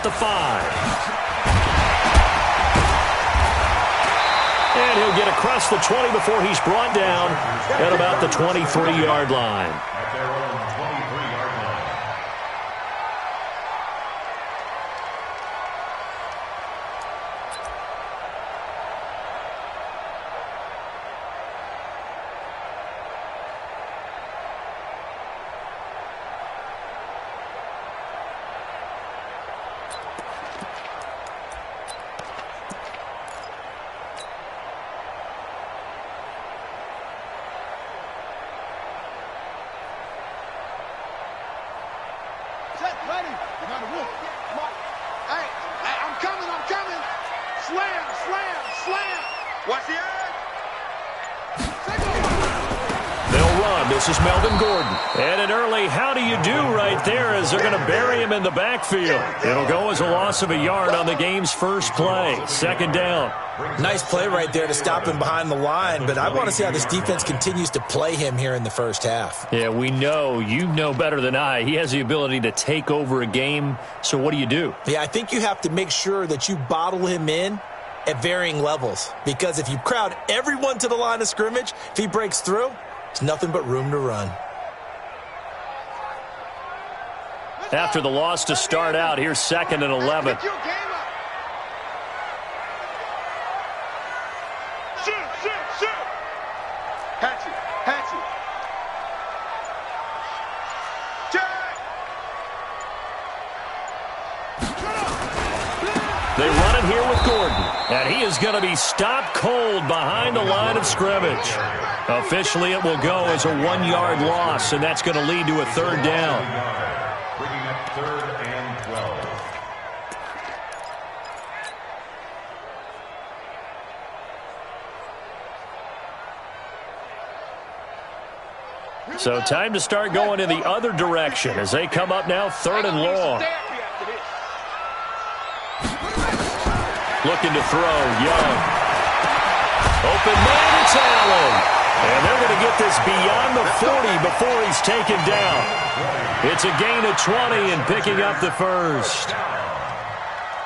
at the 5. And he'll get across the 20 before he's brought down at about the 23-yard line. Ready. You got to move. Hey, I'm coming. Slam. Watch the edge. They'll run. This is Melvin Gordon. And an early how do you do right there as they're going to bury him in the backfield. It'll go as a loss of a yard on the game's first play. Second down. Nice play right there to stop him behind the line, but I want to see how this defense continues to play him here in the first half. Yeah, we know. You know better than I. He has the ability to take over a game, so what do you do? Yeah, I think you have to make sure that you bottle him in at varying levels, because if you crowd everyone to the line of scrimmage, if he breaks through, it's nothing but room to run. After the loss to start out, here's 2nd and 11. They run it here with Gordon, and he is going to be stopped cold behind the line of scrimmage. Officially, it will go as a 1-yard loss, and that's going to lead to a 3rd down. Bringing up 3rd and 12. So time to start going in the other direction as they come up now 3rd and long. Looking to throw, Young. Open man, it's Allen. And they're going to get this beyond the 40 before he's taken down. It's a gain of 20 and picking up the first.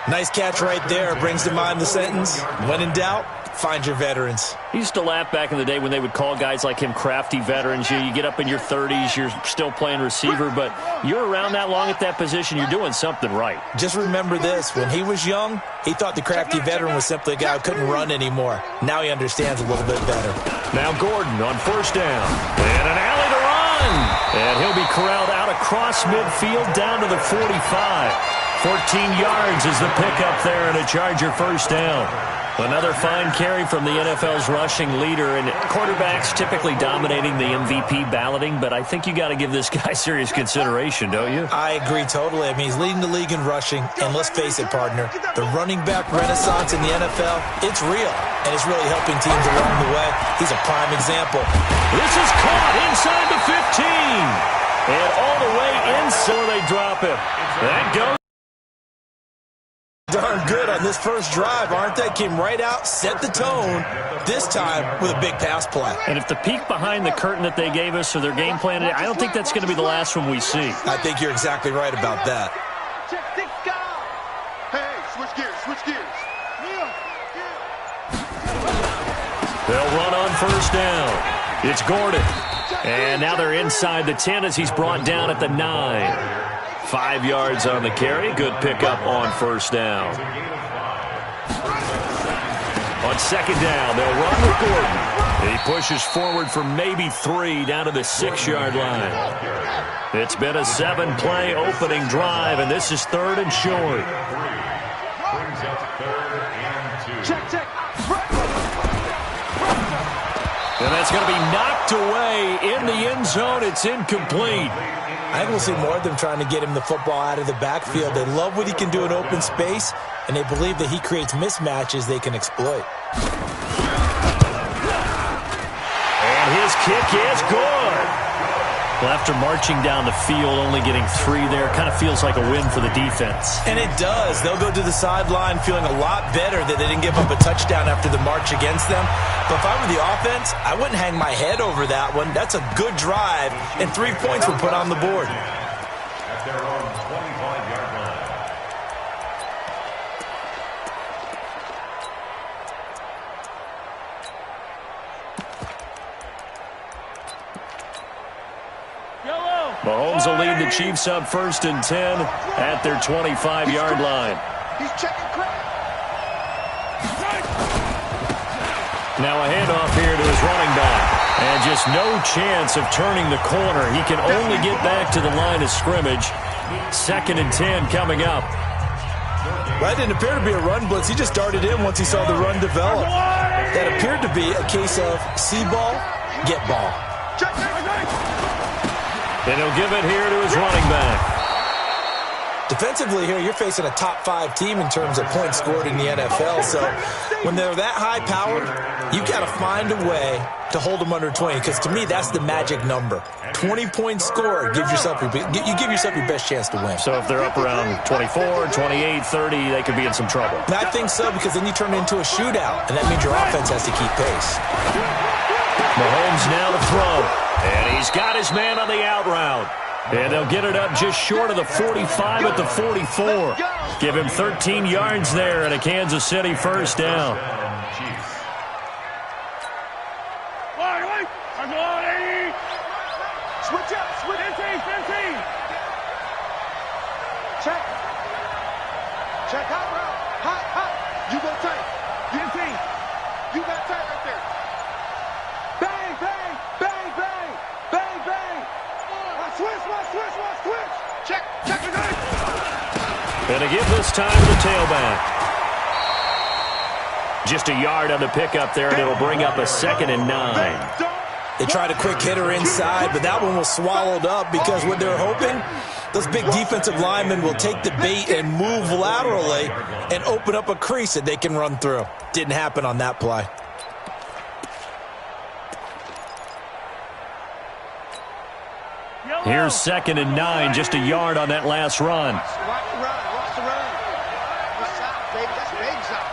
Nice catch right there. Brings to mind the sentence, when in doubt, find your veterans. He used to laugh back in the day when they would call guys like him crafty veterans. You get up in your 30s, you're still playing receiver, but you're around that long at that position, you're doing something right. Just remember this, when he was young, he thought the crafty veteran was simply a guy who couldn't run anymore. Now he understands a little bit better. Now Gordon on 1st down. And an alley to run. And he'll be corralled out across midfield down to the 45. 14 yards is the pickup there and a Charger 1st down. Another fine carry from the NFL's rushing leader, and quarterbacks typically dominating the MVP balloting, but I think you got to give this guy serious consideration, don't you? I agree totally. I mean, he's leading the league in rushing, and let's face it, partner, the running back renaissance in the NFL, it's real, and it's really helping teams along the way. He's a prime example. This is caught inside the 15, and all the way in, so they drop him. That goes. Darn good on this first drive, aren't they? Came right out, set the tone, this time with a big pass play. And if the peek behind the curtain that they gave us or their game plan, I don't think that's going to be the last one we see. I think you're exactly right about that. Hey, switch gears. They'll run on 1st down. It's Gordon. And now they're inside the 10 as he's brought down at the 9. 5 yards on the carry. Good pickup on 1st down. On 2nd down, they'll run with Gordon. He pushes forward for maybe 3 down to the 6-yard line. It's been a 7-play opening drive, and this is 3rd and short. Brings up 3rd and 2. Check. And that's going to be knocked away in the end zone. It's incomplete. I think we'll see more of them trying to get him the football out of the backfield. They love what he can do in open space, and they believe that he creates mismatches they can exploit. And his kick is good. Well, after marching down the field, only getting 3 there, kind of feels like a win for the defense. And it does. They'll go to the sideline feeling a lot better that they didn't give up a touchdown after the march against them. But if I were the offense, I wouldn't hang my head over that one. That's a good drive, and 3 points were put on the board. At their own 25-yard line. will lead the Chiefs up 1st and 10 at their 25-yard line. He's checking crap. Now a handoff here to his running back. And just no chance of turning the corner. He can only get back to the line of scrimmage. 2nd and 10 coming up. Well, that didn't appear to be a run blitz. He just darted in once he saw the run develop. That appeared to be a case of see ball, get ball. And he'll give it here to his running back. Defensively here, you're facing a top 5 team in terms of points scored in the NFL. So when they're that high-powered, you got to find a way to hold them under 20. Because to me, that's the magic number. 20 points scored, you give yourself your best chance to win. So if they're up around 24, 28, 30, they could be in some trouble. And I think so, because then you turn it into a shootout, and that means your offense has to keep pace. Mahomes now to throw. And he's got his man on the out route. And they'll get it up just short of the 45 at the 44. Give him 13 yards there and a Kansas City first down. Switch up, switch. 15. Check. Check hot route. Hot. You go tight. 15. You got tight right there. Bang. Switch. Check again. And to give this time to the tailback. Just a yard on the pickup there, and it'll bring up a 2nd and 9. They tried a quick hitter inside, but that one was swallowed up because what they're hoping, those big defensive linemen will take the bait and move laterally and open up a crease that they can run through. Didn't happen on that play. Here's 2nd and 9, just a yard on that last run. Watch the run. What's up, baby? That's baby shot.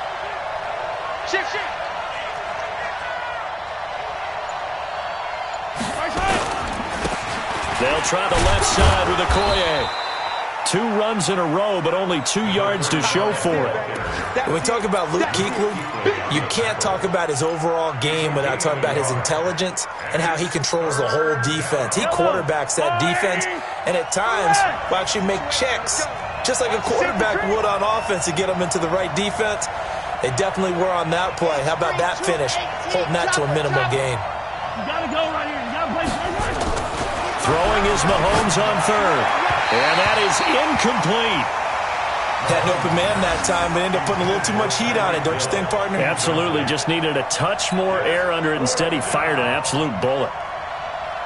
Shift. They'll try the left side with Okoye. 2 runs in a row, but only 2 yards to show for it. When we talk about Luke Kuechly, you can't talk about his overall game without talking about his intelligence and how he controls the whole defense. He quarterbacks that defense, and at times will actually make checks, just like a quarterback would on offense to get them into the right defense. They definitely were on that play. How about that finish? Holding that to a minimal gain. You got to go right here. You got to play first. Throwing is Mahomes on 3rd. And that is incomplete. Had an open man that time, but ended up putting a little too much heat on it, don't you think, partner? Absolutely. Just needed a touch more air under it. Instead, he fired an absolute bullet.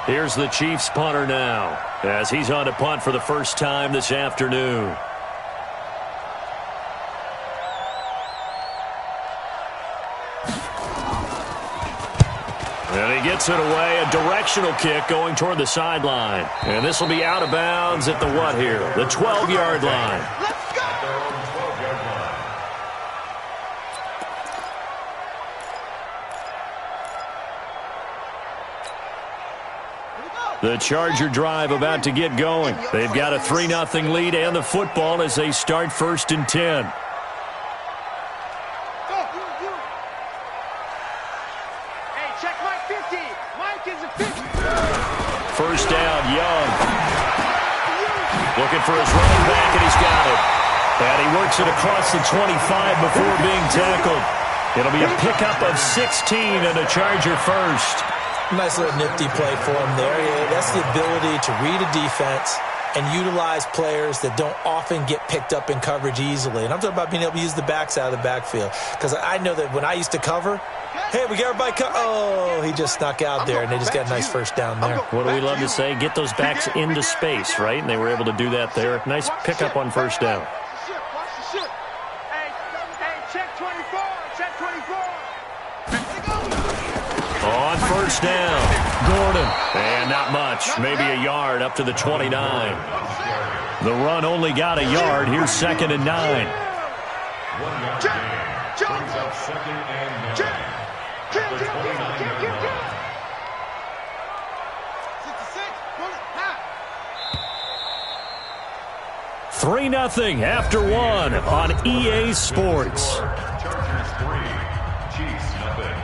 Here's the Chiefs punter now, as he's on to punt for the first time this afternoon. And he gets it away, a directional kick going toward the sideline. And this will be out of bounds at the what here? The 12-yard line. Let's go. The Charger drive about to get going. They've got a 3-0 lead and the football as they start 1st and 10. Hey, check Mike 50. Mike is a 50. First down, Young. Looking for his running back, and he's got it. And he works it across the 25 before being tackled. It'll be a pickup of 16 and a Charger first. Nice little nifty play for him there. Yeah, that's the ability to read a defense and utilize players that don't often get picked up in coverage easily. And I'm talking about being able to use the backs out of the backfield. Because I know that when I used to cover, hey, we got everybody oh, he just snuck out there, and they just got a nice first down there. What do we love to say? Get those backs into space, right? And they were able to do that there. Nice pickup on first down. Watch the shit. Hey, check 24. Check 24. On first down, Gordon. And not much, maybe a yard up to the 29. The run only got a yard. Here's 2nd and 9. 1 yard gain. Brings up 2nd and 9. The 29-yard line. 3-0 after 1 on EA Sports. Chargers 3, Chiefs 0.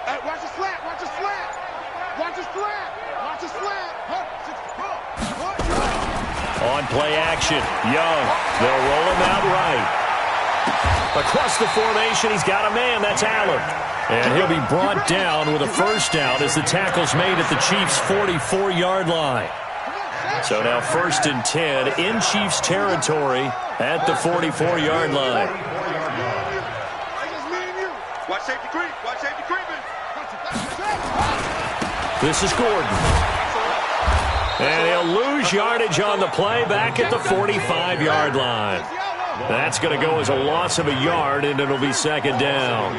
Hey, watch the slant. Watch the slant. Watch the slant. Watch the slant. On play action, Young. They'll roll him out right. Across the formation, he's got a man. That's Allen. And he'll be brought down with a first down as the tackle's made at the Chiefs' 44-yard line. So now 1st and 10 in Chiefs territory at the 44-yard line. Watch safety creep. Watch safety creeping. This is Gordon. And he'll lose yardage on the play back at the 45-yard line. That's going to go as a loss of a yard, and it'll be 2nd down.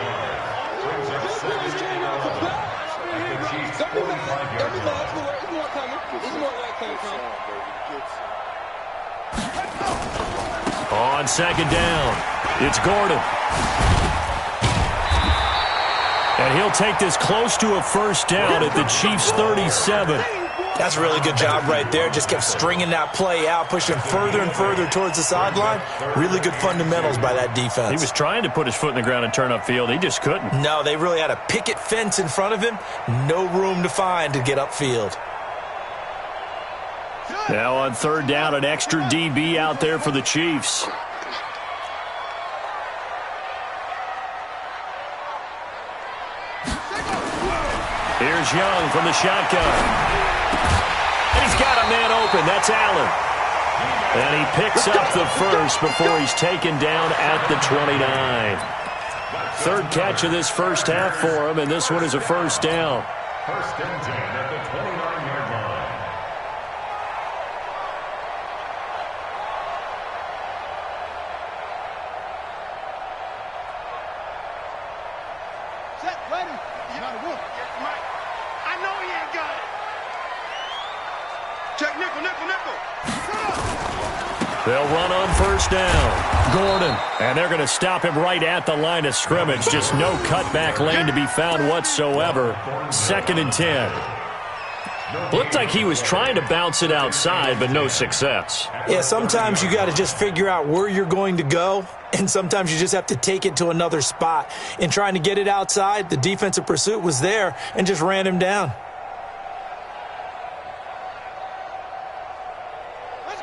On 2nd down, it's Gordon. And he'll take this close to a first down at the Chiefs' 37. That's a really good job right there. Just kept stringing that play out, pushing further and further towards the sideline. Really good fundamentals by that defense. He was trying to put his foot in the ground and turn upfield. He just couldn't. No, they really had a picket fence in front of him. No room to find to get upfield. Now on 3rd down, an extra DB out there for the Chiefs. Here's Young from the shotgun. And he's got a man open. That's Allen. And he picks up the first before he's taken down at the 29. 3rd catch of this first half for him, and this one is a first down. 1st and 10 at the 29-yard line. Set, ready. You got to work. Yes, Mike. I know he ain't got it. Check nickel, nickel, nickel. They'll run on 1st down. Gordon. And they're going to stop him right at the line of scrimmage. Just no cutback lane to be found whatsoever. 2nd and 10. Looked like he was trying to bounce it outside, but no success. Yeah, sometimes you got to just figure out where you're going to go, and sometimes you just have to take it to another spot. In trying to get it outside, the defensive pursuit was there and just ran him down.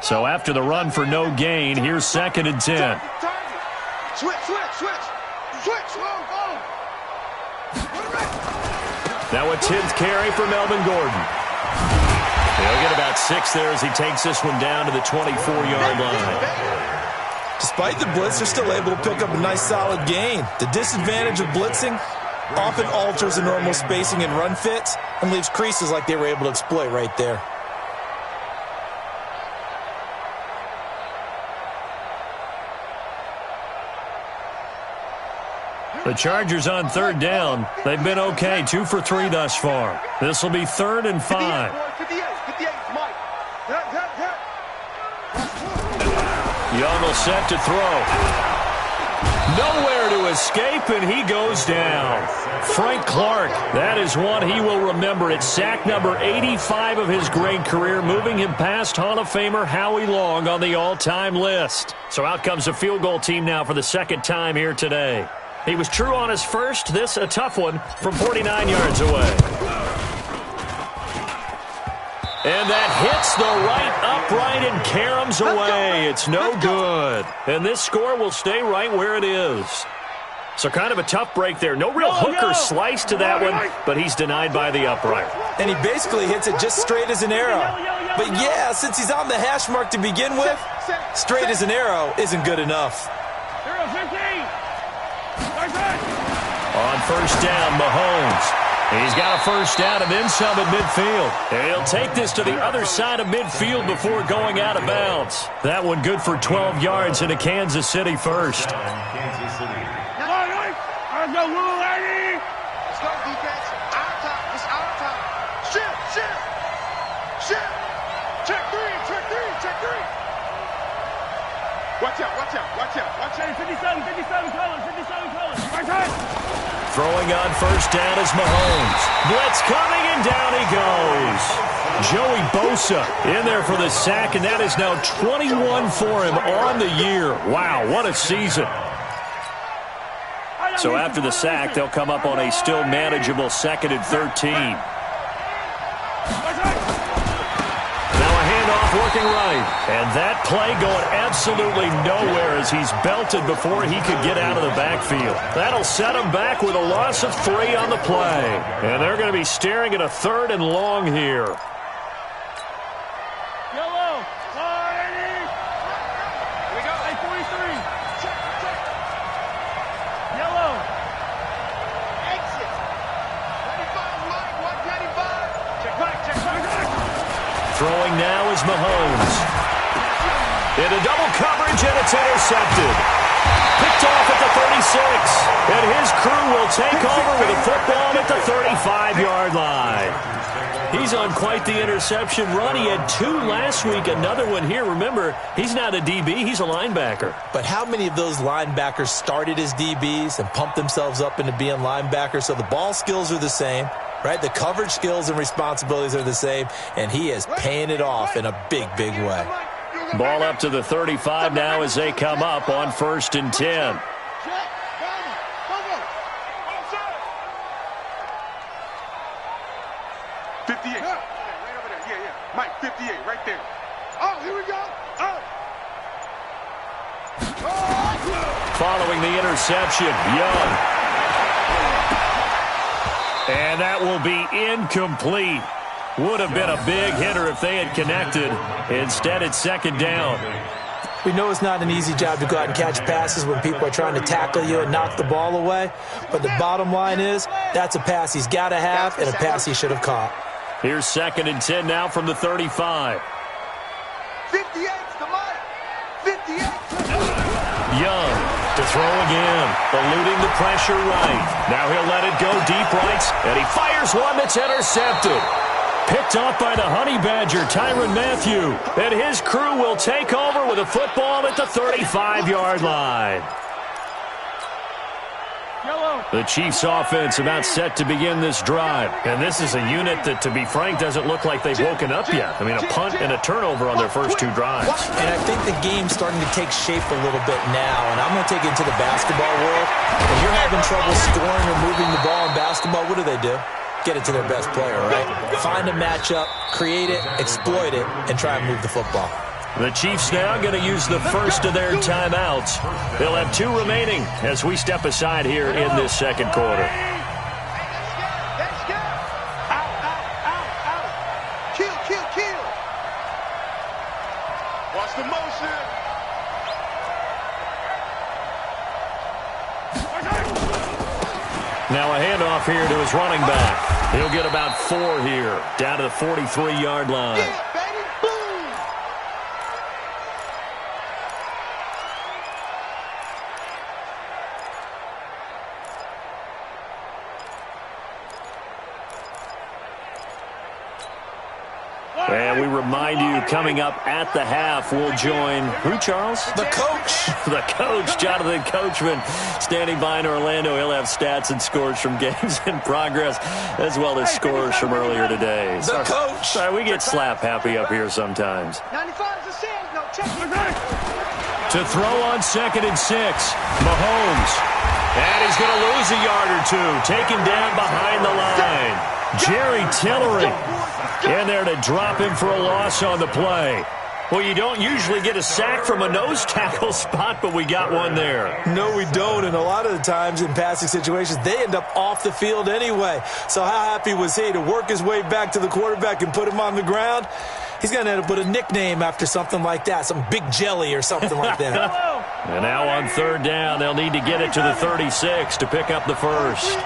So after the run for no gain, here's 2nd and 10. Switch, switch, switch. Switch, go. Now a 10th carry for Melvin Gordon. He'll get about 6 there as he takes this one down to the 24-yard line. Despite the blitz, they're still able to pick up a nice solid gain. The disadvantage of blitzing often alters the normal spacing and run fits and leaves creases like they were able to exploit right there. The Chargers on 3rd down. They've been okay, 2 for 3 thus far. This will be 3rd and 5. 58, Mike. Young will set to throw. Nowhere to escape, and he goes down. Frank Clark, that is one he will remember. It's sack number 85 of his great career, moving him past Hall of Famer Howie Long on the all-time list. So out comes the field goal team now for the 2nd time here today. He was true on his first. This a tough one from 49 yards away. And that hits the right upright and caroms away. It's no good. And this score will stay right where it is. So kind of a tough break there. No real hook or slice to that one, but he's denied by the upright. And he basically hits it just straight as an arrow. But yeah, since he's on the hash mark to begin with, straight as an arrow isn't good enough. On 1st down, Mahomes. He's got a first down and then some at midfield. And he'll take this to the other side of midfield before going out of bounds. That one good for 12 yards into Kansas City first. Kansas City. Let's go, Will Lady! Let's go, defense. Our time. It's our time. Shift. Check three. Watch out. 57 colors. Right side. Throwing on 1st down is Mahomes. Blitz coming, and down he goes. Joey Bosa in there for the sack, and that is now 21 for him on the year. Wow, what a season. So after the sack, they'll come up on a still manageable 2nd and 13. Working right, and that play going absolutely nowhere as he's belted before he could get out of the backfield. That'll set him back with a loss of 3 on the play, and they're going to be staring at a 3rd and long here. Yellow. Here we go. Hey, 43. Yellow. Exit. 25, Mike. 125. Check back. Check back. Throwing now is Mahomes. Into double coverage, and it's intercepted. Picked off at the 36. And his crew will take over with a football at the 35-yard line. He's on quite the interception run. He had 2 last week, another one here. Remember, he's not a DB, he's a linebacker. But how many of those linebackers started as DBs and pumped themselves up into being linebackers? So the ball skills are the same. Right, the coverage skills and responsibilities are the same, and he is paying it off in a big, big way. Ball up to the 35 now as they come up on 1st and 10. 58. Right over there. Yeah. Mike, 58, right there. Oh, here we go. Following the interception, Young. And that will be incomplete. Would have been a big hitter if they had connected. Instead, it's 2nd down. We know it's not an easy job to go out and catch passes when people are trying to tackle you and knock the ball away. But the bottom line is, that's a pass he's got to have and a pass he should have caught. Here's 2nd and 10 now from the 35. 58 to Mike. 58. Young to throw again, eluding the pressure right. Now he'll let it go deep right, and he fires one that's intercepted. Picked off by the Honey Badger, Tyrann Mathieu. And his crew will take over with a football at the 35-yard line. The Chiefs' offense about set to begin this drive. And this is a unit that, to be frank, doesn't look like they've woken up yet. I mean, a punt and a turnover on their first 2 drives. And I think the game's starting to take shape a little bit now. And I'm going to take it into the basketball world. When you're having trouble scoring or moving the ball in basketball, what do? Get it to their best player, right? Find a matchup, create it, exploit it, and try and move the football. The Chiefs now going to use the first of their timeouts. They'll have 2 remaining as we step aside here in this 2nd quarter. Let's go. Out. Kill. Watch the motion. Now a handoff here to his running back. He'll get about 4 here, down to the 43-yard line. Yeah, baby. Boom. And we remind you, coming up at the half, we'll join who, Charles? The coach. The coach, Jonathan Coachman, standing by in Orlando. He'll have stats and scores from games in progress, as well as scores from earlier today. The coach. Sorry, we get slap happy up here sometimes. 95 is a sand. No, check it. To throw on 2nd and 6, Mahomes. And he's going to lose a yard or 2, taken down behind the line. Jerry Tillery in there to drop him for a loss on the play. Well, you don't usually get a sack from a nose tackle spot, but we got one there. No, we don't, and a lot of the times in passing situations, they end up off the field anyway. So how happy was he to work his way back to the quarterback and put him on the ground? He's going to end up with a nickname after something like that, some Big Jelly or something like that. And now on 3rd down, they'll need to get it to the 36 to pick up the first.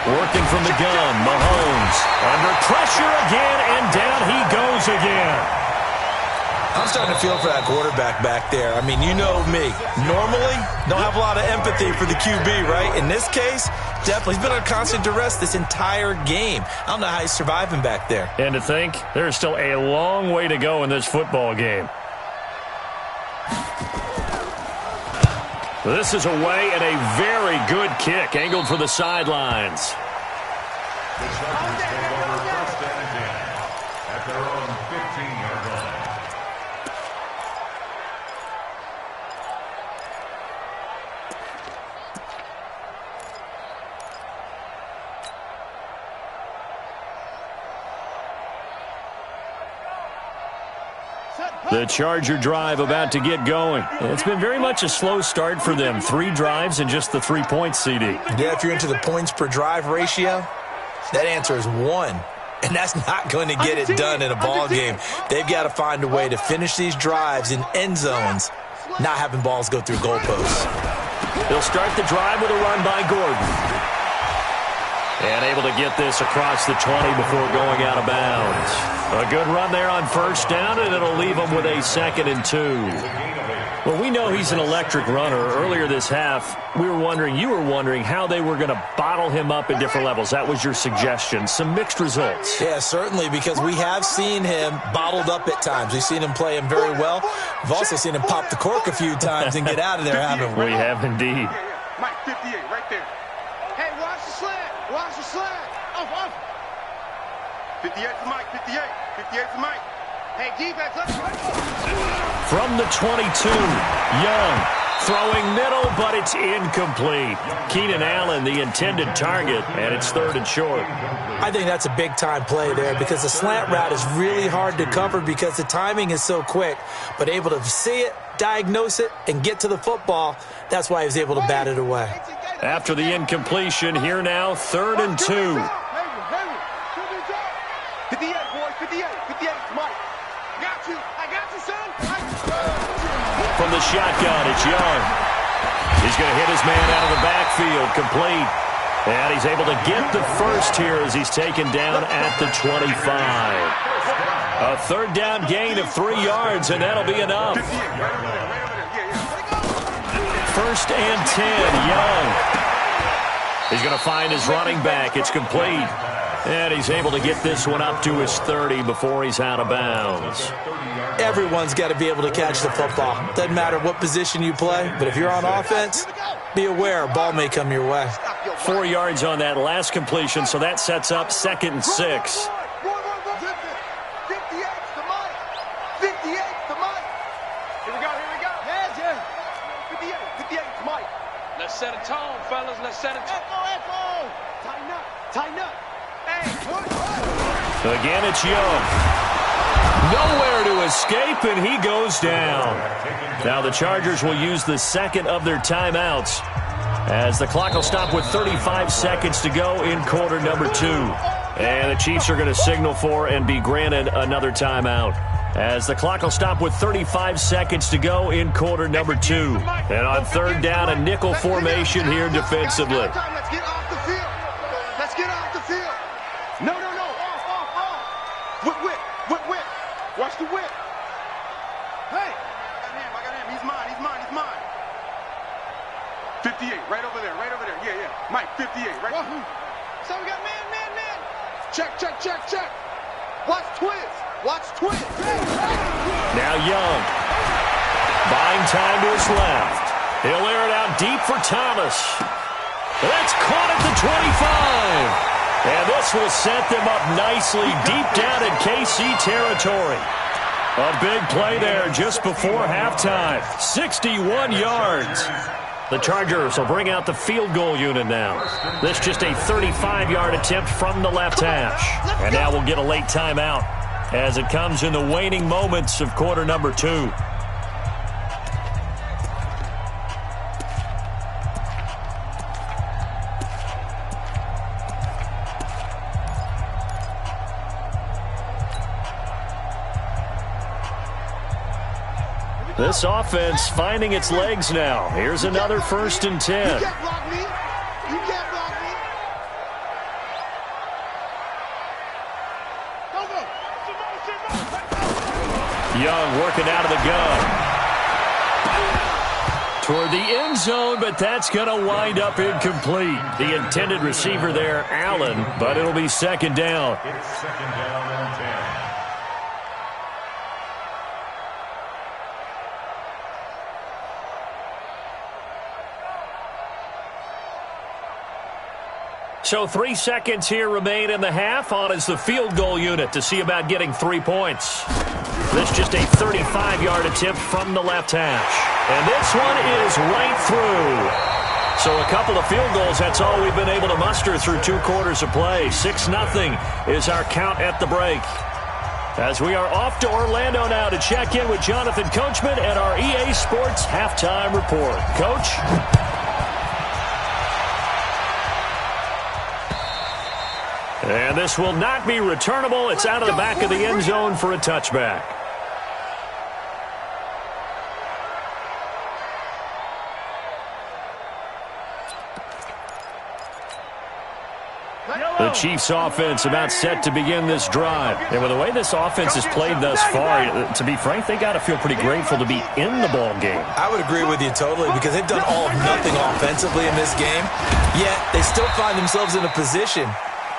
Working from the gun, Mahomes under pressure again, and down he goes again. I'm starting to feel for that quarterback back there. I mean, you know me. Normally, don't have a lot of empathy for the QB, right? In this case, definitely. He's been under constant duress this entire game. I don't know how he's surviving back there. And to think, there's still a long way to go in this football game. This is away and a very good kick, angled for the sidelines. The Chargers take over 1st and 10 at their own 15-yard line. The Charger drive about to get going. It's been very much a slow start for them. 3 drives and just the 3 points, CD. Yeah, if you're into the points per drive ratio, that answer is 1. And that's not going to get it done in a ball game. They've got to find a way to finish these drives in end zones, not having balls go through goalposts. They'll start the drive with a run by Gordon. And able to get this across the 20 before going out of bounds. A good run there on first down, and it'll leave them with a 2nd and 2. Well, we know he's an electric runner. Earlier this half, you were wondering how they were going to bottle him up at different levels. That was your suggestion. Some mixed results. Yeah, certainly, because we have seen him bottled up at times. We've seen him play him very well. We've also seen him pop the cork a few times and get out of there, haven't we? We have indeed. Mike, 58, right there. Hey, watch the slant. Watch the slant. Off. 58 to Mike, 58. 58 to Mike. Hey, defense, let's go. From the 22, Young throwing middle, but it's incomplete. Keenan Allen, the intended target, and it's 3rd and short. I think that's a big-time play there because the slant route is really hard to cover because the timing is so quick. But able to see it, diagnose it, and get to the football, that's why he was able to bat it away. After the incompletion, here now, 3rd and 2. 58, boys, 58. 58 to Mike. I got you, son. From the shotgun, it's Young. He's going to hit his man out of the backfield, complete. And he's able to get the first here as he's taken down at the 25. A 3rd down gain of 3 yards, and that'll be enough. 1st and 10, Young. He's going to find his running back. It's complete. And he's able to get this one up to his 30 before he's out of bounds. Everyone's got to be able to catch the football. Doesn't matter what position you play, but if you're on offense, be aware a ball may come your way. 4 yards on that last completion, so that sets up 2nd and 6. 58 to Mike. 58 to Mike. Here we go. Heads in. 58 to Mike. Let's set a tone, fellas. Let's set a tone. Echo. Tighten up. Hey, Again, it's Young. Nowhere to escape, and he goes down. Now the Chargers will use the 2nd of their timeouts as the clock will stop with 35 seconds to go in quarter number 2. And the Chiefs are going to signal for and be granted another timeout as the clock will stop with 35 seconds to go in quarter number 2. And on 3rd down, a nickel formation here defensively. Let's get off the field. No. Off. Whip. Watch the whip. Hey. I got him. He's mine. 58, right over there. Yeah. Mike, 58, right there. So we got man. Check. Watch twins. Now Young. Buying time to his left. He'll air it out deep for Thomas. That's caught at the 25. And this will set them up nicely deep down in KC territory. A big play there just before halftime. 61 yards. The Chargers will bring out the field goal unit now. This just a 35-yard attempt from the left hash. And now we'll get a late timeout as it comes in the waning moments of quarter number 2. This offense finding its legs now. Here's another 1st and 10. You can't block me. Young working out of the gun. Toward the end zone, but that's going to wind up incomplete. The intended receiver there, Allen, but it'll be 2nd down. It's 2nd down and 10. So 3 seconds here remain in the half. On is the field goal unit to see about getting 3 points. This just a 35-yard attempt from the left hash. And this one is right through. So a couple of field goals, that's all we've been able to muster through 2 quarters of play. 6-0 is our count at the break. As we are off to Orlando now to check in with Jonathan Coachman and our EA Sports Halftime Report. Coach? And this will not be returnable. It's out of the back of the end zone for a touchback. The Chiefs offense about set to begin this drive. And with the way this offense has played thus far, to be frank, they got to feel pretty grateful to be in the ball game. I would agree with you totally because they've done all of nothing offensively in this game, yet they still find themselves in a position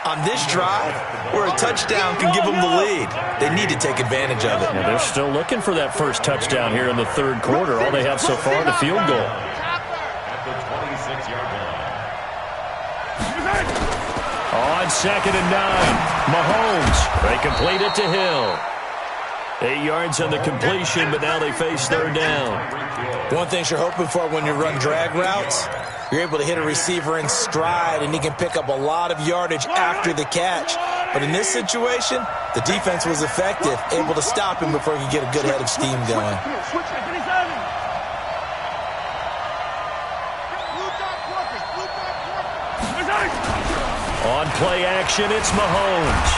on this drive where a touchdown can give them the lead. They need to take advantage of it. Yeah, they're still looking for that first touchdown here in the third quarter. All they have so far, the field goal. At the 26-yard line. On 2nd and 9, Mahomes. They complete it to Hill. 8 yards on the completion, but now they face third down. One thing you're hoping for when you run drag routes, you're able to hit a receiver in stride, and he can pick up a lot of yardage after the catch. But in this situation, the defense was effective, able to stop him before he could get a good head of steam going. On play action, it's Mahomes.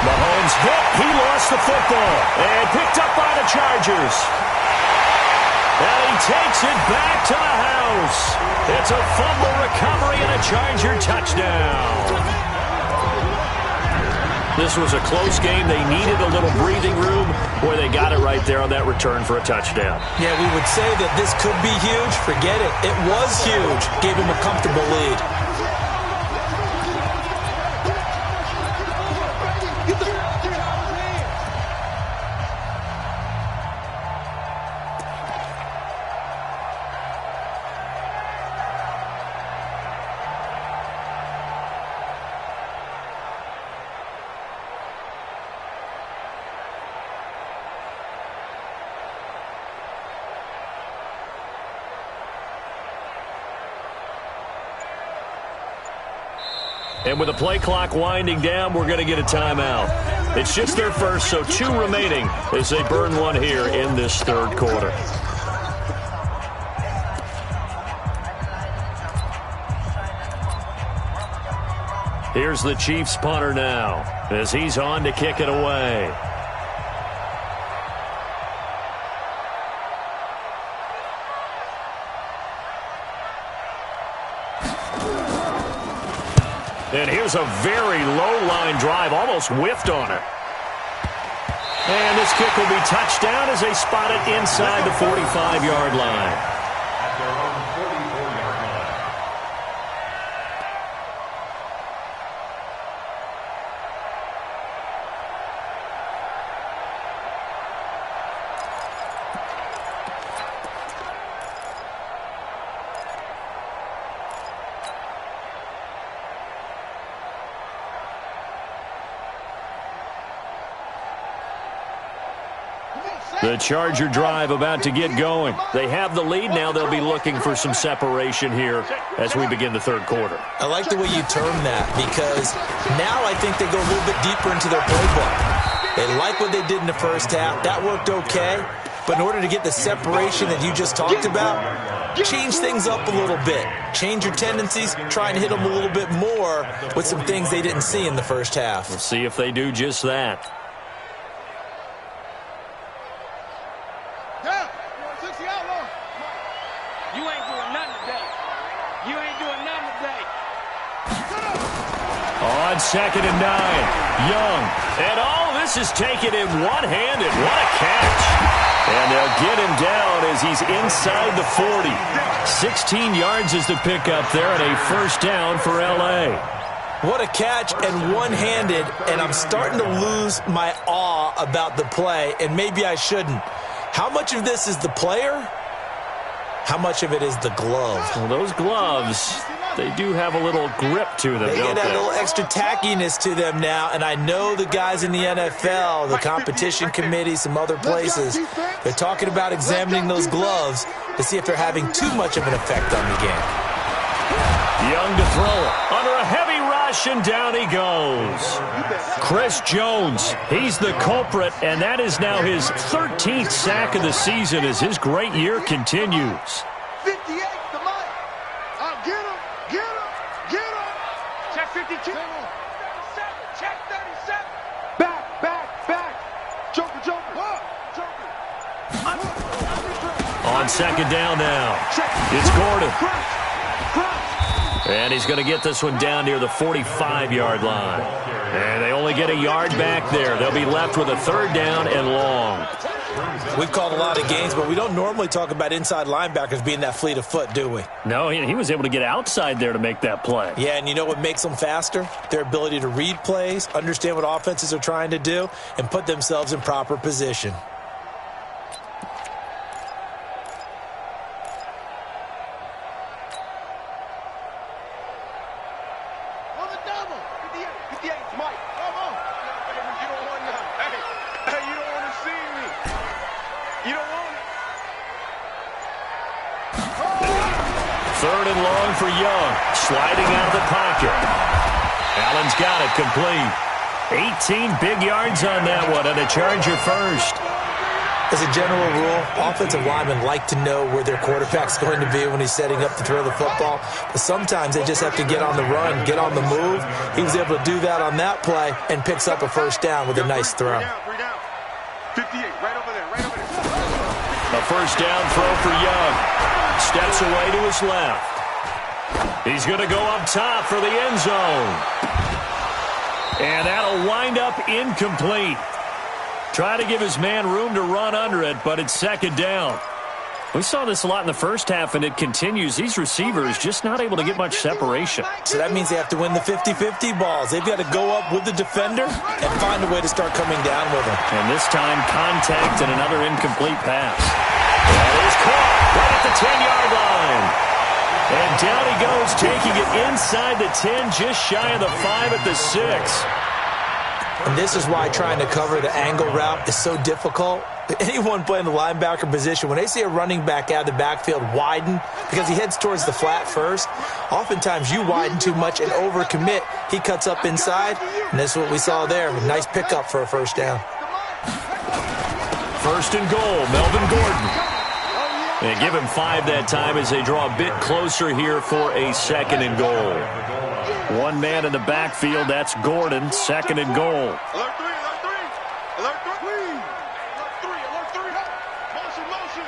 Mahomes hit. He lost the football and picked up by the Chargers. And he takes it back to the house. It's a fumble recovery and a Charger touchdown. This was a close game. They needed a little breathing room. Boy, they got it right there on that return for a touchdown. Yeah, we would say that this could be huge. Forget it. It was huge. Gave him a comfortable lead. And with the play clock winding down, we're going to get a timeout. It's just their first, so 2 remaining as they burn one here in this third quarter. Here's the Chiefs punter now as he's on to kick it away. And here's a very low-line drive, almost whiffed on it. And this kick will be touchdown as they spot it inside the 45-yard line. At their own 44-yard line. The Charger drive about to get going. They have the lead now. They'll be looking for some separation here as we begin the third quarter. I like the way you term that because now I think they go a little bit deeper into their playbook. They like what they did in the first half. That worked okay. But in order to get the separation that you just talked about, change things up a little bit. Change your tendencies. Try and hit them a little bit more with some things they didn't see in the first half. We'll see if they do just that. You ain't doing nothing today. You ain't doing nothing today. On 2nd and 9, Young. And all this is taken in one-handed. What a catch. And they'll get him down as he's inside the 40. 16 yards is the pickup there and a first down for L.A. What a catch and one-handed, and I'm starting to lose my awe about the play, and maybe I shouldn't. How much of this is the player? How much of it is the glove? Well, those gloves, they do have a little grip to them, They don't get that they? little extra tackiness to them now, and I know the guys in the NFL, the competition committee, some other places, they're talking about examining those gloves to see if they're having too much of an effect on the game. Young to throw it. Under a heavy rush, rush, and down he goes. Chris Jones, he's the culprit, and that is now his 13th sack of the season as his great year continues. 58 to Mike. Oh, get him, get him, get him. Check 52. 37. Check 37. Back. Joker. Joker. On second down now, it's Gordon. And he's going to get this one down near the 45-yard line. And they only get a yard back there. They'll be left with a third down and long. We've called a lot of games, but we don't normally talk about inside linebackers being that fleet of foot, do we? No, he was able to get outside there to make that play. Yeah, and you know what makes them faster? Their ability to read plays, understand what offenses are trying to do, and put themselves in proper position. On the double. 58 to Mike. Come on. You don't want none. Hey, you don't want to see me. You don't want it. Third and long for Young. Sliding out of the pocket. Allen's got it complete. 18 big yards on that one, and a Charger first. As a general rule, offensive linemen like to know where their quarterback's going to be when he's setting up to throw the football. But sometimes they just have to get on the run, get on the move. He was able to do that on that play and picks up a first down with a nice throw. 58, right over there. A first down throw for Young. Steps away to his left. He's going to go up top for the end zone. And that'll wind up incomplete. Try to give his man room to run under it, but it's second down. We saw this a lot in the first half, and it continues. These receivers just not able to get much separation. So that means they have to win the 50-50 balls. They've got to go up with the defender and find a way to start coming down with him. And this time, contact and another incomplete pass. That is caught right at the 10-yard line. And down he goes, taking it inside the 10, just shy of the 5 at the 6. And this is why trying to cover the angle route is so difficult. Anyone playing the linebacker position, when they see a running back out of the backfield widen because he heads towards the flat first, oftentimes you widen too much and overcommit. He cuts up inside, and this is what we saw there. A nice pickup for a first down. First and goal, Melvin Gordon. And give him 5 that time as they draw a bit closer here for a second and goal. One man in the backfield, that's Gordon, second and goal. Alert 3. Alert 3. Motion.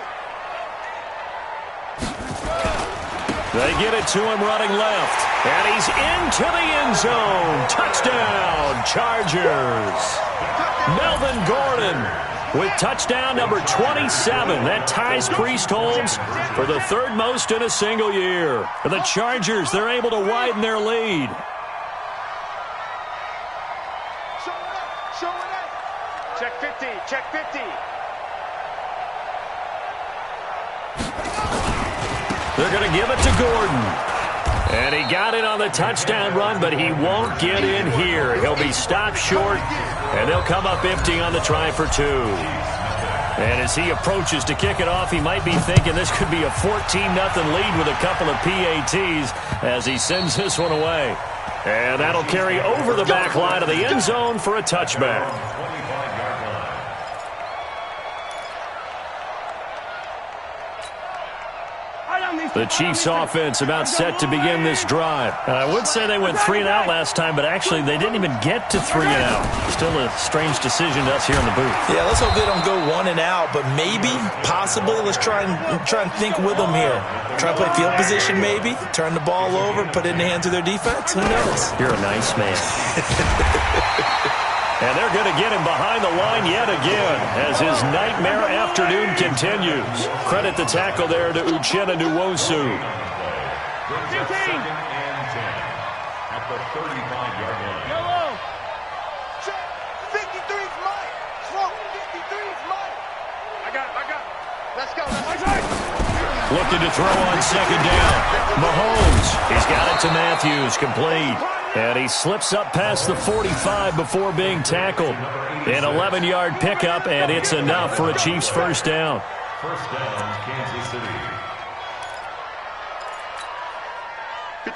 They get it to him running left. And he's into the end zone. Touchdown, Chargers. Melvin Gordon with touchdown number 27. That ties Priest-Holmes for the third most in a single year. For the Chargers, they're able to widen their lead. Show it up. Check 50. Check 50. They're going to give it to Gordon. And he got it on the touchdown run, but he won't get in here. He'll be stopped short, and they'll come up empty on the try for 2. And as he approaches to kick it off, he might be thinking this could be a 14-0 lead with a couple of PATs as he sends this one away. And that'll carry over the back line of the end zone for a touchback. The Chiefs offense about set to begin this drive. I would say they went 3 and out last time, but actually they didn't even get to 3 and out. Still a strange decision to us here in the booth. Yeah, let's hope they don't go 1 and out, but maybe, possibly, let's try and think with them here. Try and play field position maybe, turn the ball over, put it in the hands of their defense. Who knows? You're a nice man. And they're going to get him behind the line yet again as his nightmare afternoon continues. Credit the tackle there to Uchenna Nwosu. 15. At the 35-yard line. Yellow. 53's Mike. Slow. 53's Mike. I got it. Let's go. Looking to throw on second down. Mahomes, he's got it to Matthews, complete. And he slips up past the 45 before being tackled. An 11-yard pickup, and it's enough for a Chiefs first down. First down, Kansas City.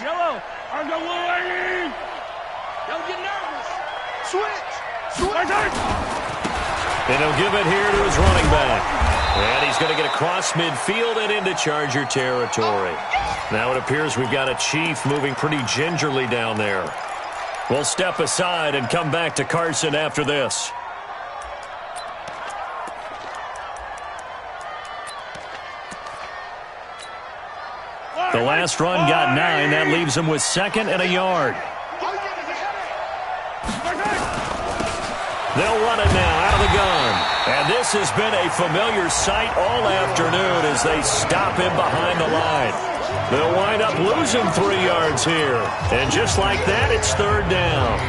Yellow. On the line. Don't get nervous. Switch. And he'll give it here to his running back. And he's going to get across midfield and into Charger territory. Now it appears we've got a Chief moving pretty gingerly down there. We'll step aside and come back to Carson after this. The last run got 9. That leaves him with 2nd and a yard. They'll run it now out of the gun. And this has been a familiar sight all afternoon as they stop him behind the line. They'll wind up losing 3 yards here. And just like that, it's 3rd down.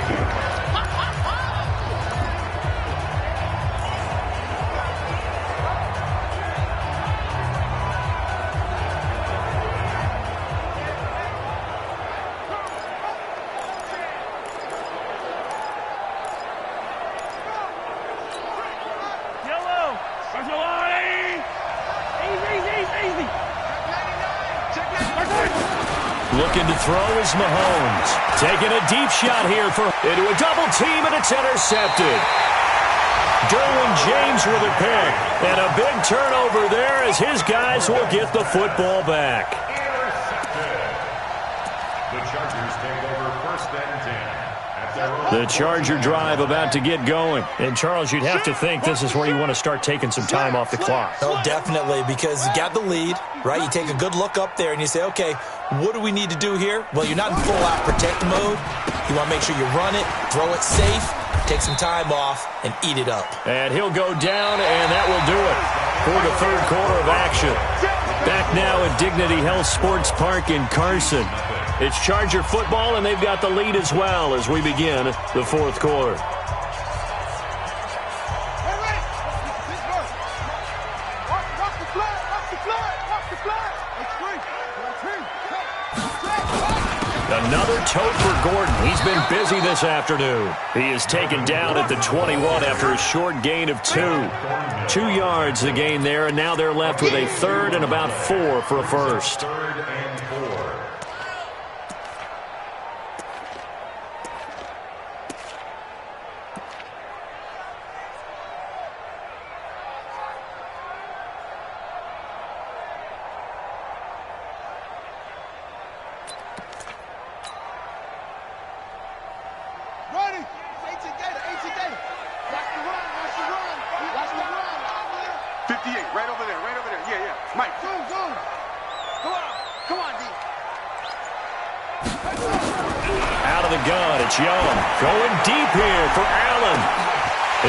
Looking to throw is Mahomes. Taking a deep shot here into a double team, and it's intercepted. Derwin James with a pick. And a big turnover there as his guys will get the football back. The Chargers take over 1st and 10. The Charger drive about to get going. And, Charles, you'd have to think this is where you want to start taking some time off the clock. Oh, definitely, because you got the lead, right? You take a good look up there and you say, okay, what do we need to do here? Well, you're not in full-out protect mode. You want to make sure you run it, throw it safe, take some time off, and eat it up. And he'll go down, and that will do it for the 3rd quarter of action. Back now at Dignity Health Sports Park in Carson. It's Charger football, and they've got the lead as well as we begin the 4th quarter. Another tote for Gordon. He's been busy this afternoon. He is taken down at the 21 after a short gain of 2. 2 yards the gain there, and now they're left with a 3rd and about 4 for a first. 3rd and 4. Ready. 18 Gator. Watch the run. 58, right over there. Yeah. Mike. Zoom. Come on, D. Out of the gun, it's Young. Going deep here for Allen.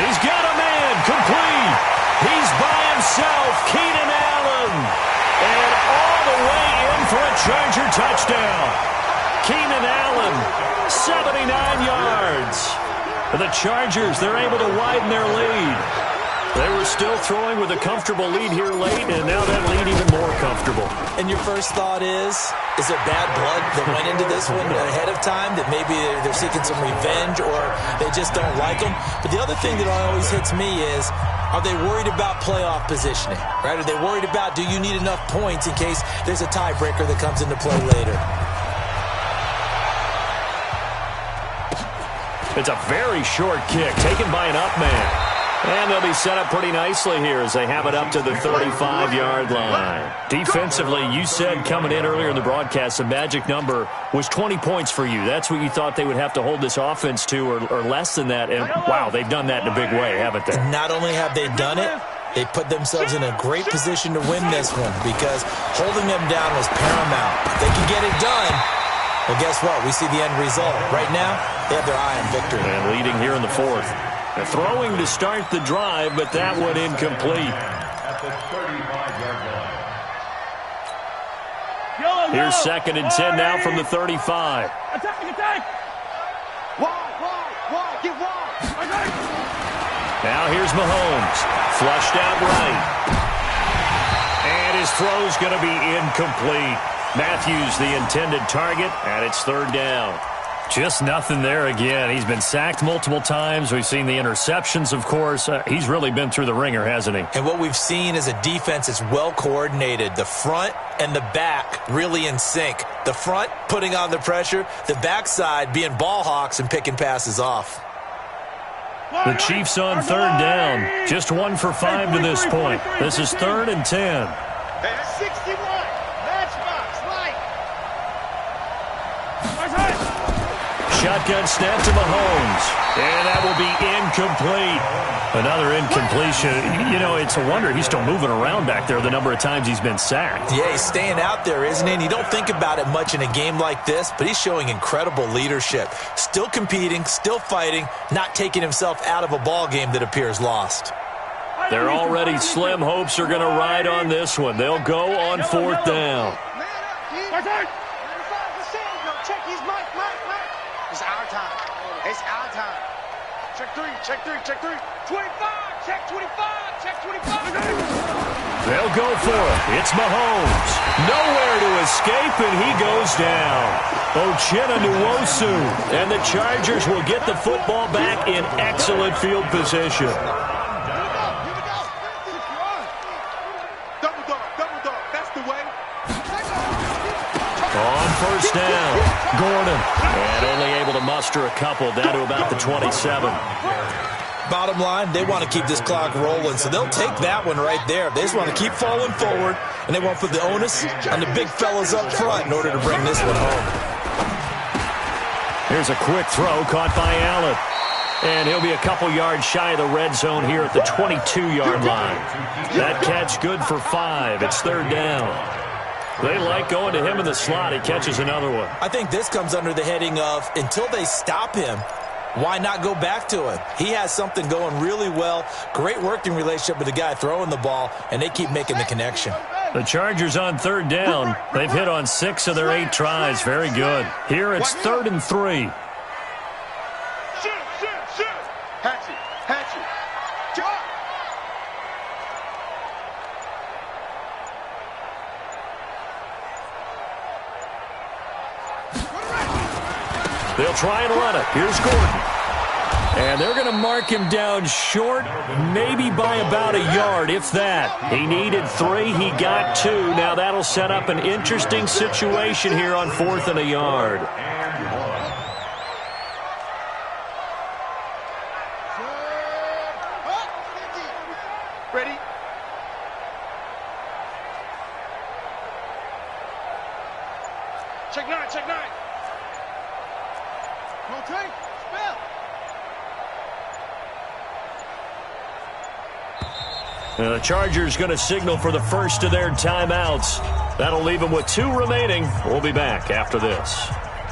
He's got a man, complete. He's by himself, Keenan Allen. And all the way in for a Charger touchdown. Keenan Allen, 79 yards. The Chargers, they're able to widen their lead. They were still throwing with a comfortable lead here late, and now that lead even more comfortable. And your first thought is there bad blood that went into this one ahead of time, that maybe they're seeking some revenge or they just don't like them? But the other thing that always hits me is, are they worried about playoff positioning? Right? Are they worried about, do you need enough points in case there's a tiebreaker that comes into play later? It's a very short kick taken by an up man. And they'll be set up pretty nicely here as they have it up to the 35-yard line. Defensively, you said coming in earlier in the broadcast, the magic number was 20 points for you. That's what you thought they would have to hold this offense to, or less than that. And, wow, they've done that in a big way, haven't they? Not only have they done it, they put themselves in a great position to win this one because holding them down was paramount. If they can get it done, well, guess what? We see the end result. Right now, they have their eye on victory. And leading here in the 4th. They're throwing to start the drive, but that one incomplete. At the 35-yard line. Here's 2nd and 10 now from the 35. Attack! Wide, get wide. Now here's Mahomes. Flushed out right. And his throw's going to be incomplete. Matthews the intended target, and it's 3rd down. Just nothing there again. He's been sacked multiple times. We've seen the interceptions, of course. He's really been through the ringer, hasn't he? And what we've seen is a defense that's well coordinated. The front and the back really in sync. The front putting on the pressure, the backside being ball hawks and picking passes off. The Chiefs on third down. Just 1 for 5 to this point. This is 3rd and 10. 61. Matchbox light. Shotgun snap to Mahomes. And that will be incomplete. Another incompletion. You know, it's a wonder he's still moving around back there the number of times he's been sacked. Yeah, he's staying out there, isn't he? And you don't think about it much in a game like this, but he's showing incredible leadership. Still competing, still fighting, not taking himself out of a ball game that appears lost. They're already slim hopes are going to ride on this one. They'll go on 4th down. Check his mic. It's our time. It's our time. Check 3. 25. Check 25. Check 25. They'll go for it. It's Mahomes. Nowhere to escape, and he goes down. Uchenna Nwosu. And the Chargers will get the football back in excellent field position. Double dog. That's the way. On 1st down, Gordon. And only able to muster a couple down to about the 27. Bottom line, they want to keep this clock rolling, so they'll take that one right there. They just want to keep falling forward, and they won't put the onus on the big fellas up front in order to bring this one home. Here's a quick throw caught by Allen. And he'll be a couple yards shy of the red zone here at the 22-yard line. That catch good for 5. It's 3rd down. They like going to him in the slot. He catches another one. I think this comes under the heading of until they stop him, why not go back to him? He has something going really well. Great working relationship with the guy throwing the ball, and they keep making the connection. The Chargers on 3rd down. They've hit on 6 of their 8 tries. Very good. Here it's 3rd and 3. Shoot. Hatchet. Jump. They'll try and run it. Here's Gordon. And they're going to mark him down short, maybe by about a yard, if that. He needed 3. He got 2. Now that'll set up an interesting situation here on 4th and a yard. Ready? Check 9. Rotate. Spell. The Chargers going to signal for the first of their timeouts. That'll leave them with 2 remaining. We'll be back after this.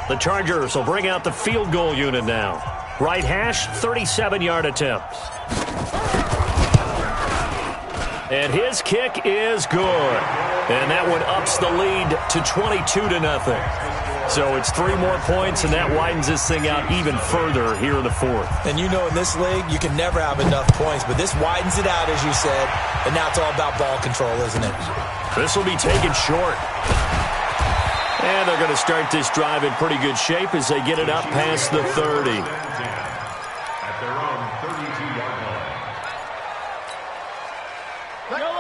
The Chargers will bring out the field goal unit now. Right hash, 37-yard attempt. And his kick is good. And that one ups the lead to 22-0. So it's 3 more points, and that widens this thing out even further here in the 4th. And you know in this league, you can never have enough points, but this widens it out, as you said, and now it's all about ball control, isn't it? This will be taken short. And they're going to start this drive in pretty good shape as they get it up past the 30. At their own 32-yard line.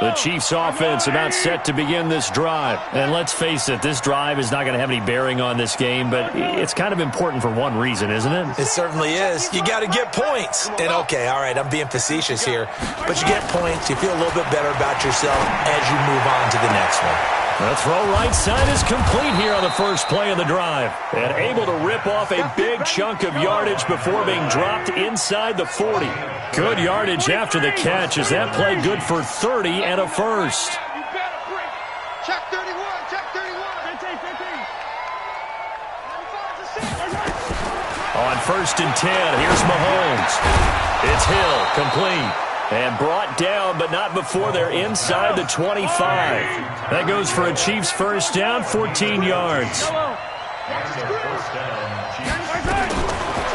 The Chiefs offense about set to begin this drive. And let's face it, this drive is not going to have any bearing on this game, but it's kind of important for one reason, isn't it? It certainly is. You got to get points. And okay, all right, I'm being facetious here, but you get points, you feel a little bit better about yourself as you move on to the next one. The throw right side is complete here on the first play of the drive. And able to rip off a big chunk of yardage before being dropped inside the 40. Good yardage after the catch as that play good for 30 and a first. You better break. Check 31. Check 31. 15. On 1st and 10, here's Mahomes. It's Hill, complete. And brought down, but not before they're inside the 25. That goes for a Chiefs first down, 14 yards.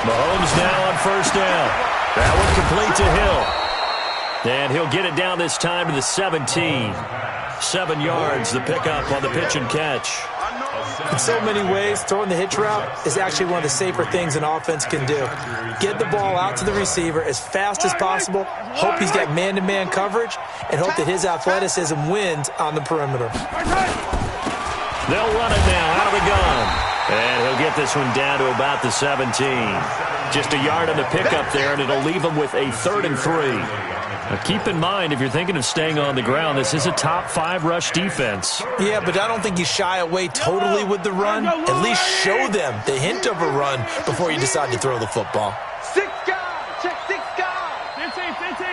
Mahomes now on 1st down. That one complete to Hill. And he'll get it down this time to the 17. 7 yards, the pickup on the pitch and catch. In so many ways, throwing the hitch route is actually one of the safer things an offense can do. Get the ball out to the receiver as fast as possible, hope he's got man-to-man coverage, and hope that his athleticism wins on the perimeter. They'll run it now out of the gun. And he'll get this one down to about the 17. Just a yard on the pickup there, and it'll leave him with a 3rd and 3. Now keep in mind, if you're thinking of staying on the ground, this is a top 5 rush defense. Yeah, but I don't think you shy away totally with the run. At least show them the hint of a run before you decide to throw the football. 6 guys. Check 6 guys. 15, 15.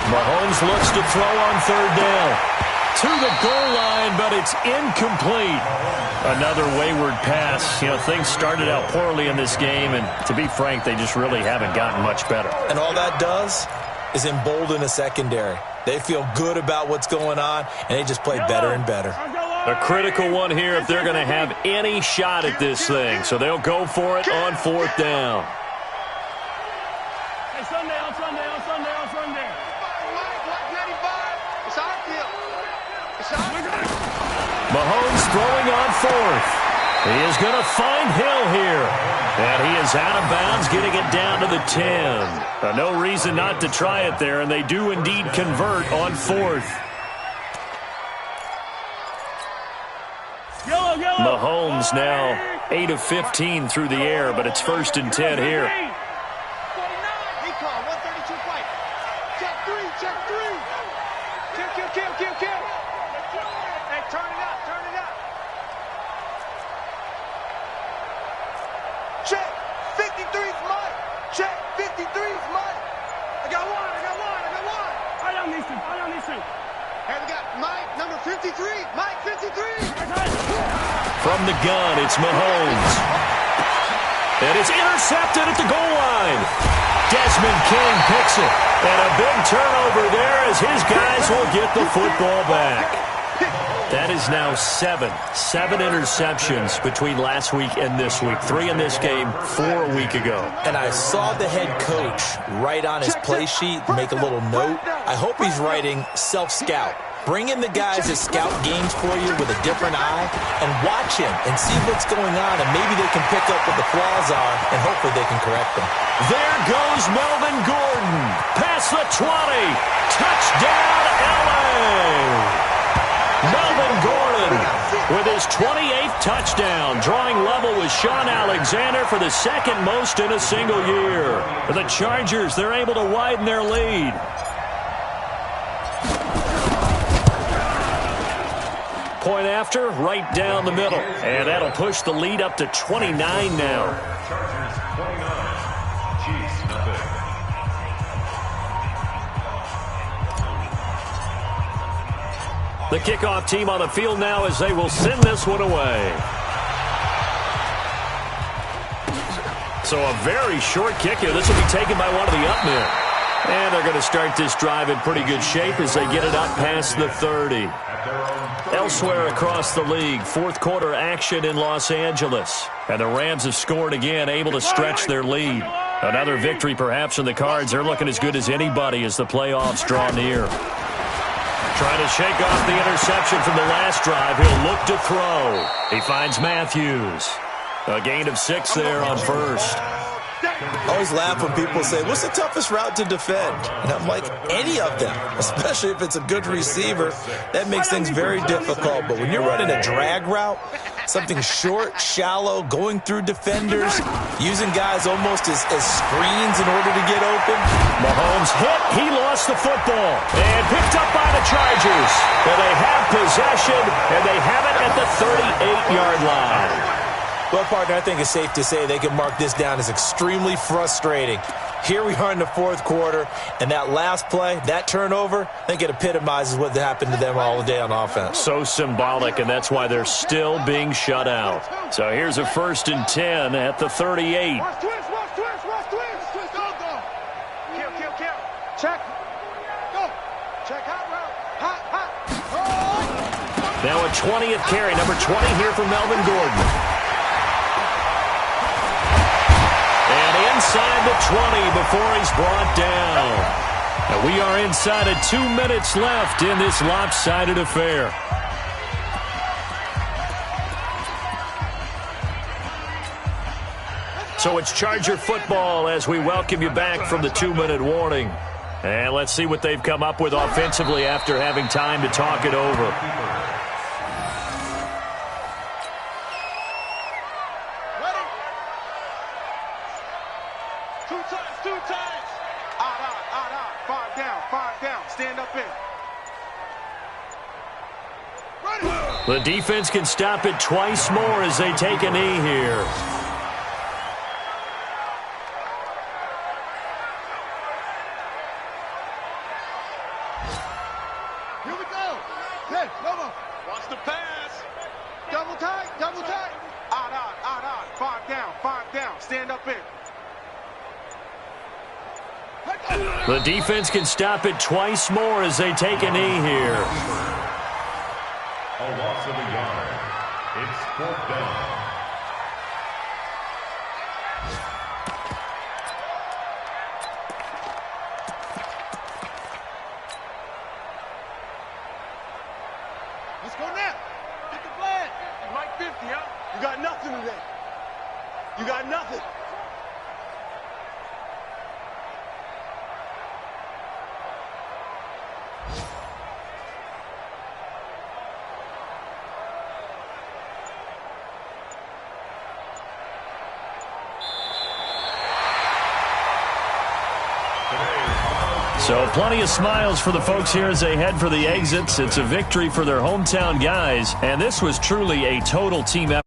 Mahomes looks to throw on 3rd down. To the goal line, but it's incomplete. Another wayward pass. You know, things started out poorly in this game, and to be frank, they just really haven't gotten much better. And all that does is embolden a secondary. They feel good about what's going on, and they just play better and better. A critical one here if they're going to have any shot at this thing. So they'll go for it on 4th down. Hey, Sunday, on Sunday, on Sunday, on Sunday. It's our field. It's our field. Mahomes throwing on 4th. He is going to find Hill here. And he is out of bounds, getting it down to the 10. No reason not to try it there, and they do indeed convert on 4th. Mahomes now 8 of 15 through the air, but it's 1st and 10 here. He called 132 fight. Check 3, check 3. Kill. Hey, turn it up. Check 53's Mike. Check 53's Mike. I got one. I don't need to. Hey, we got Mike, number 53. Mike 53. From the gun, it's Mahomes. And it's intercepted at the goal line. Desmond King picks it. And a big turnover there as his guys will get the football back. That is now 7 interceptions between last week and this week. 3 in this game, 4 a week ago. And I saw the head coach write on his play sheet, make a little note. I hope he's writing self-scout. Bring in the guys that scout games for you with a different eye and watch him and see what's going on, and maybe they can pick up what the flaws are, and hopefully they can correct them. There goes Melvin Gordon. Past the 20. Touchdown, LA. Melvin Gordon with his 28th touchdown, drawing level with Sean Alexander for the 2nd most in a single year. For the Chargers, they're able to widen their lead. Point after, right down the middle. And that'll push the lead up to 29 now. Chargers 29, Chiefs nothing. The kickoff team on the field now as they will send this one away. So a very short kick here. This will be taken by one of the up men. And they're going to start this drive in pretty good shape as they get it up past the 30. Elsewhere across the league, 4th quarter action in Los Angeles. And the Rams have scored again, able to stretch their lead. Another victory perhaps in the cards. They're looking as good as anybody as the playoffs draw near. Trying to shake off the interception from the last drive. He'll look to throw. He finds Matthews. A gain of 6 there on 1st. I always laugh when people say, what's the toughest route to defend? And I'm like, any of them, especially if it's a good receiver. That makes things very difficult. But when you're running a drag route, something short, shallow, going through defenders, using guys almost as screens in order to get open. Mahomes hit. He lost the football. And picked up by the Chargers. And they have possession, and they have it at the 38-yard line. Well, partner, I think it's safe to say they can mark this down as extremely frustrating. Here we are in the 4th quarter, and that last play, that turnover, I think it epitomizes what happened to them all day on offense. So symbolic, and that's why they're still being shut out. So here's a 1st and 10 at the 38. Watch twist. Go. Kill. Check. Go. Check hot route. Hot. Oh. Now a 20th carry, number 20 here for Melvin Gordon. And inside the 20 before he's brought down. And we are inside of 2 minutes left in this lopsided affair. So it's Charger football as we welcome you back from the 2-minute warning. And let's see what they've come up with offensively after having time to talk it over. Ready? Two times. Out. 5 down. Stand up in. Ready? The defense can stop it twice more as they take a knee here. Here we go. Hey, come on. Watch the pass. Double tight. Out. 5 down. Stand up in. The defense can stop it twice more as they take a knee here. A loss of a yard. It's 4th down. Let's go now. Get the flag. Mike 50, huh? You got nothing today. You got nothing. So plenty of smiles for the folks here as they head for the exits. It's a victory for their hometown guys, and this was truly a total team effort.